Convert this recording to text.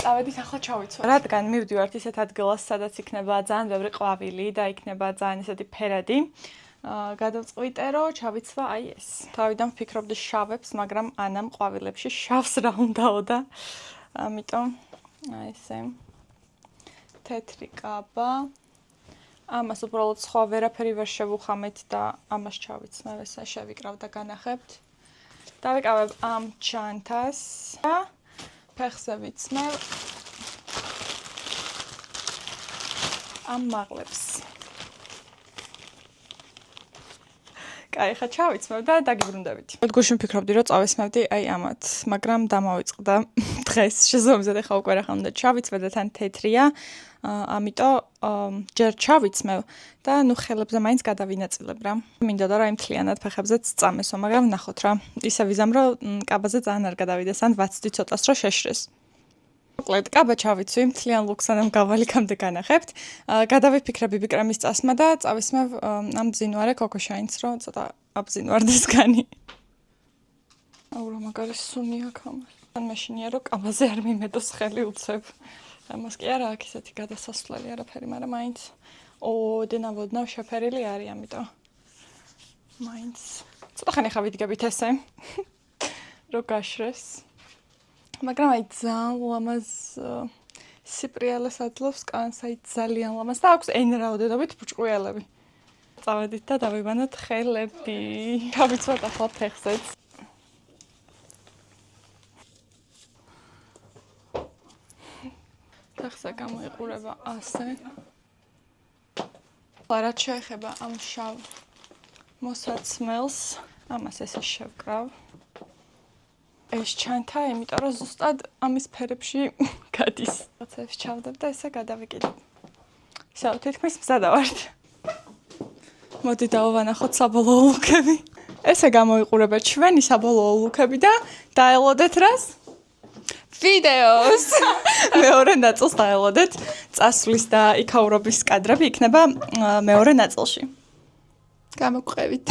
წავედით ახლა ჩავიცვალოთ. რადგან მივდივართ ისეთ ადგილას, სადაც იქნება ძალიან ბევრი ყვავილი და იქნება ძალიან ისეთი ფერადი. გადავწყვიტე, რომ ჩავიცვა აი ეს. თავიდან ვფიქრობდი შავებს, მაგრამ ანამ ყვავილებში შავს რა უნდაო და ამიტომ აი ესე თეთრი კაბა. ამას უბრალოდ სხვა ვერაფერი ვერ შევუხამეთ და ამას ჩავიცნევ, ესე შევიკრავ და განახებთ. დავიკავებ ამ ჩანთას და ფეხზე ვიცმევ ამ მაღლებს. კაი, ხა ჩავიცმევ და დაგიბრუნდებით. გუშინ ვფიქრობდი, რომ წავესმევდი აი ამათ, მაგრამ დამავიწყდა დღეს შეზომზე და ხა უკვე რა ხანდა ჩავიცმე და თან თეთრია. ამიტომ ჯერ ჩავიცმევ და ნუ ხელებზე მაინც გადავინაწილებ რა. მინდოდა რომ აი მთლიანად ფეხებზეც წამესო, მაგრამ ნახოთ რა. ისე ვიზამ რომ კაბაზე ძალიან არ გადავიდეს, ან ვაცდი ცოტას რომ შეშრეს. მოკლედ, კაბა ჩავიცვი, მთლიან ლუქს ან გავალიქამდე განახებთ. გადავიფიქრე ბიბი კრემის წასმა და წავისმევ ამ ბზინვარე კოკოშაინს, რომ ცოტა აბზინვარდეს განი. აუ რა მაგარი სუნი აქვს ამას. ან მაშინია რომ კაბაზე არ მიმედოს ხელი უცებ. ამას კი არა აქვს ესეთი გადასასვლელი არაფერი, მაგრამ მაინც ოდნავ შეფერილი არის, ამიტომ მაინც ცოტა ხანი ხა ვიდგებით ესე რომ გაშრეს. მაგრამ აი ძალიან ლამაზ სიპრიალეს ადლობს კანს, აი ძალიან ლამაზ და აქვს ენ რაოდენობით ბუჭყუიალები. წავედით და დავიბანოთ ხელები. გავიცვათ ახლა ფეხზეც. ფეხზე გამოიყურება ასე. რაც შეეხება ამ შავ მოსაცმელს, ამას ესე შევკრავ. ეს ჩანთა, იმიტომ რომ ზუსტად ამის ფერებში გადის. როდესაც ჩავდებ და ესე გადავიკიდებ. ისე თითქმის მზადა ვართ. მოდი დავანახოთ საბოლოო ლუკები. ესე გამოიყურება ჩვენი საბოლოო ლუკები და დაელოდეთ რას? ვიდეოს. მეორე ნაწილს დაელოდეთ. წასვლის და იქაურობის კადრები იქნება მეორე ნაწილში. გამოგვყევით.